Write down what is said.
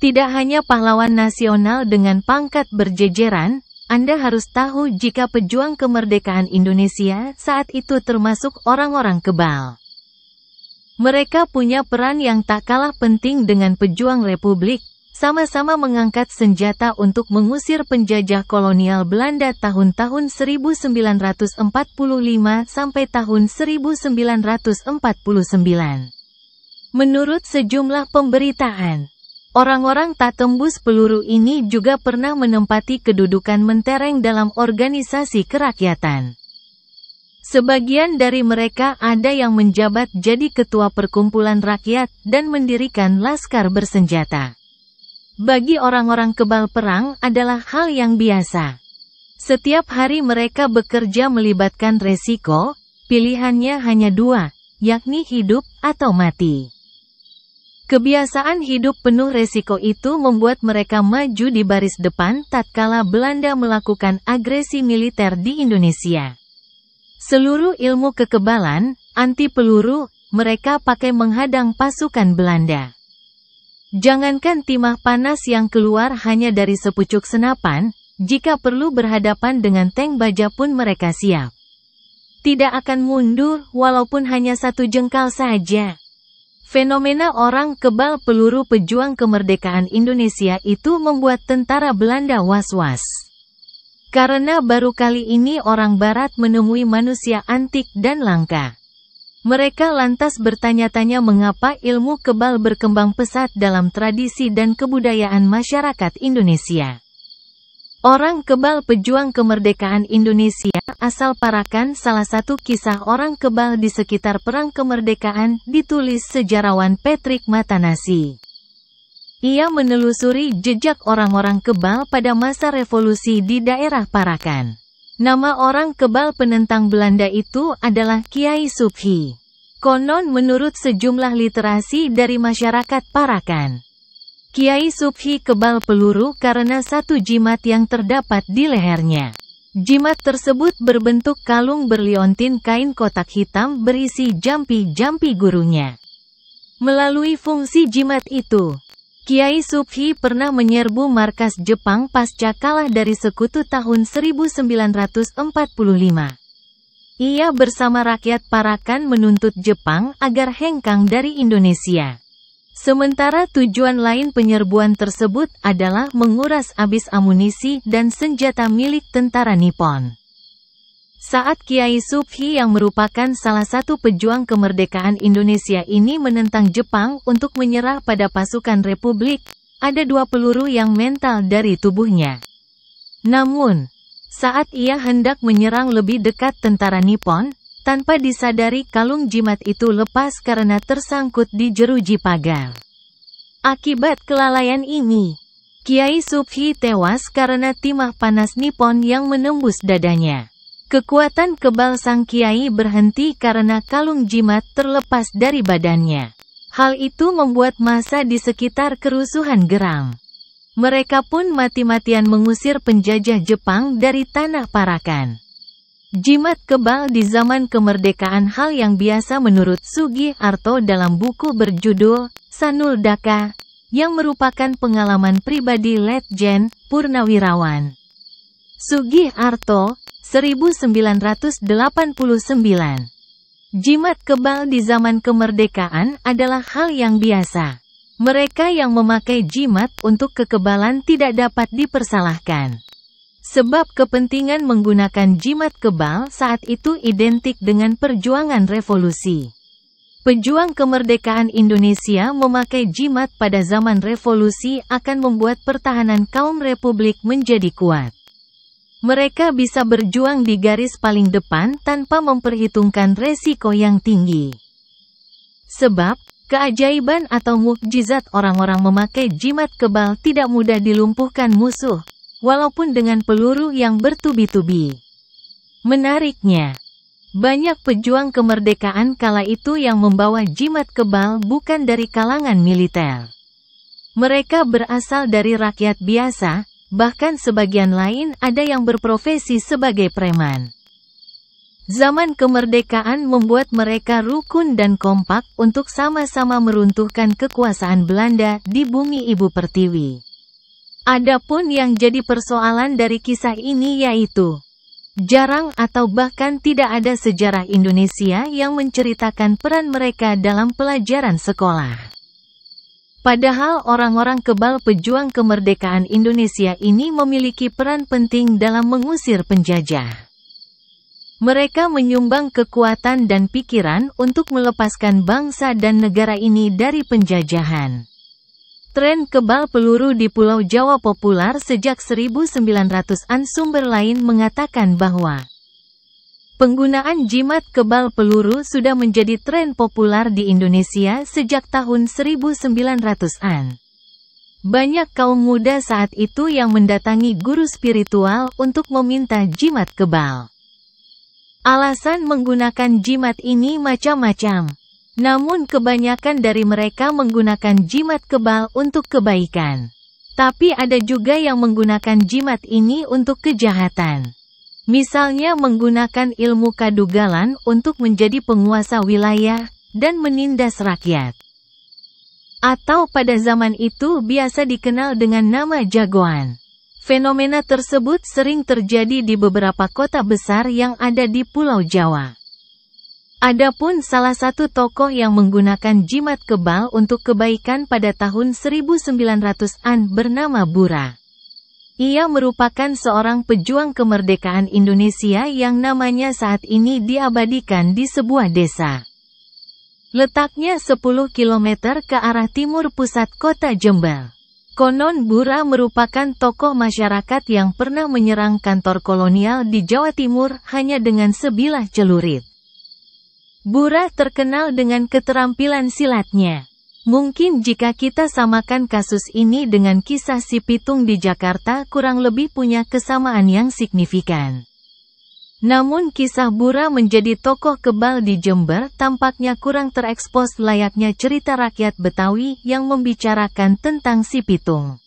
Tidak hanya pahlawan nasional dengan pangkat berjejeran, Anda harus tahu jika pejuang kemerdekaan Indonesia saat itu termasuk orang-orang kebal. Mereka punya peran yang tak kalah penting dengan pejuang Republik, sama-sama mengangkat senjata untuk mengusir penjajah kolonial Belanda tahun-tahun 1945 sampai tahun 1949. Menurut sejumlah pemberitaan, orang-orang tak tembus peluru ini juga pernah menempati kedudukan mentereng dalam organisasi kerakyatan. Sebagian dari mereka ada yang menjabat jadi ketua perkumpulan rakyat dan mendirikan laskar bersenjata. Bagi orang-orang kebal perang adalah hal yang biasa. Setiap hari mereka bekerja melibatkan resiko, pilihannya hanya dua, yakni hidup atau mati. Kebiasaan hidup penuh resiko itu membuat mereka maju di baris depan tatkala Belanda melakukan agresi militer di Indonesia. Seluruh ilmu kekebalan, anti peluru, mereka pakai menghadang pasukan Belanda. Jangankan timah panas yang keluar hanya dari sepucuk senapan, jika perlu berhadapan dengan tank baja pun mereka siap. Tidak akan mundur, walaupun hanya satu jengkal saja. Fenomena orang kebal peluru pejuang kemerdekaan Indonesia itu membuat tentara Belanda was-was. Karena baru kali ini orang Barat menemui manusia antik dan langka. Mereka lantas bertanya-tanya mengapa ilmu kebal berkembang pesat dalam tradisi dan kebudayaan masyarakat Indonesia. Orang kebal pejuang kemerdekaan Indonesia asal Parakan. Salah satu kisah orang kebal di sekitar perang kemerdekaan ditulis sejarawan Patrick Matanasi. Ia menelusuri jejak orang-orang kebal pada masa revolusi di daerah Parakan. Nama orang kebal penentang Belanda itu adalah Kiai Subhi. Konon menurut sejumlah literasi dari masyarakat Parakan, Kiai Subhi kebal peluru karena satu jimat yang terdapat di lehernya. Jimat tersebut berbentuk kalung berliontin kain kotak hitam berisi jampi-jampi gurunya. Melalui fungsi jimat itu, Kiai Subhi pernah menyerbu markas Jepang pasca kalah dari Sekutu tahun 1945. Ia bersama rakyat Parakan menuntut Jepang agar hengkang dari Indonesia. Sementara tujuan lain penyerbuan tersebut adalah menguras habis amunisi dan senjata milik tentara Nippon. Saat Kiai Subhi yang merupakan salah satu pejuang kemerdekaan Indonesia ini menentang Jepang untuk menyerah pada pasukan Republik, ada dua peluru yang mental dari tubuhnya. Namun, saat ia hendak menyerang lebih dekat tentara Nippon, tanpa disadari kalung jimat itu lepas karena tersangkut di jeruji pagar. Akibat kelalaian ini, Kiai Subhi tewas karena timah panas Nippon yang menembus dadanya. Kekuatan kebal sang kiai berhenti karena kalung jimat terlepas dari badannya. Hal itu membuat massa di sekitar kerusuhan geram. Mereka pun mati-matian mengusir penjajah Jepang dari tanah Parakan. Jimat kebal di zaman kemerdekaan hal yang biasa menurut Sugiharto dalam buku berjudul Sanul Daka, yang merupakan pengalaman pribadi Letjen Purnawirawan. Sugiharto, 1989. Jimat kebal di zaman kemerdekaan adalah hal yang biasa. Mereka yang memakai jimat untuk kekebalan tidak dapat dipersalahkan. Sebab kepentingan menggunakan jimat kebal saat itu identik dengan perjuangan revolusi. Pejuang kemerdekaan Indonesia memakai jimat pada zaman revolusi akan membuat pertahanan kaum Republik menjadi kuat. Mereka bisa berjuang di garis paling depan tanpa memperhitungkan resiko yang tinggi. Sebab, keajaiban atau mukjizat orang-orang memakai jimat kebal tidak mudah dilumpuhkan musuh, walaupun dengan peluru yang bertubi-tubi. Menariknya, banyak pejuang kemerdekaan kala itu yang membawa jimat kebal bukan dari kalangan militer. Mereka berasal dari rakyat biasa, bahkan sebagian lain ada yang berprofesi sebagai preman. Zaman kemerdekaan membuat mereka rukun dan kompak untuk sama-sama meruntuhkan kekuasaan Belanda di bumi Ibu Pertiwi. Adapun yang jadi persoalan dari kisah ini yaitu, jarang atau bahkan tidak ada sejarah Indonesia yang menceritakan peran mereka dalam pelajaran sekolah. Padahal orang-orang kebal pejuang kemerdekaan Indonesia ini memiliki peran penting dalam mengusir penjajah. Mereka menyumbang kekuatan dan pikiran untuk melepaskan bangsa dan negara ini dari penjajahan. Tren kebal peluru di Pulau Jawa populer sejak 1900-an. Sumber lain mengatakan bahwa penggunaan jimat kebal peluru sudah menjadi tren populer di Indonesia sejak tahun 1900-an. Banyak kaum muda saat itu yang mendatangi guru spiritual untuk meminta jimat kebal. Alasan menggunakan jimat ini macam-macam. Namun kebanyakan dari mereka menggunakan jimat kebal untuk kebaikan. Tapi ada juga yang menggunakan jimat ini untuk kejahatan. Misalnya menggunakan ilmu kadugalan untuk menjadi penguasa wilayah dan menindas rakyat. Atau pada zaman itu biasa dikenal dengan nama jagoan. Fenomena tersebut sering terjadi di beberapa kota besar yang ada di Pulau Jawa. Adapun salah satu tokoh yang menggunakan jimat kebal untuk kebaikan pada tahun 1900-an bernama Bura. Ia merupakan seorang pejuang kemerdekaan Indonesia yang namanya saat ini diabadikan di sebuah desa. Letaknya 10 km ke arah timur pusat kota Jember. Konon Bura merupakan tokoh masyarakat yang pernah menyerang kantor kolonial di Jawa Timur hanya dengan sebilah celurit. Bura terkenal dengan keterampilan silatnya. Mungkin jika kita samakan kasus ini dengan kisah si Pitung di Jakarta, kurang lebih punya kesamaan yang signifikan. Namun kisah Bura menjadi tokoh kebal di Jember tampaknya kurang terekspos layaknya cerita rakyat Betawi yang membicarakan tentang si Pitung.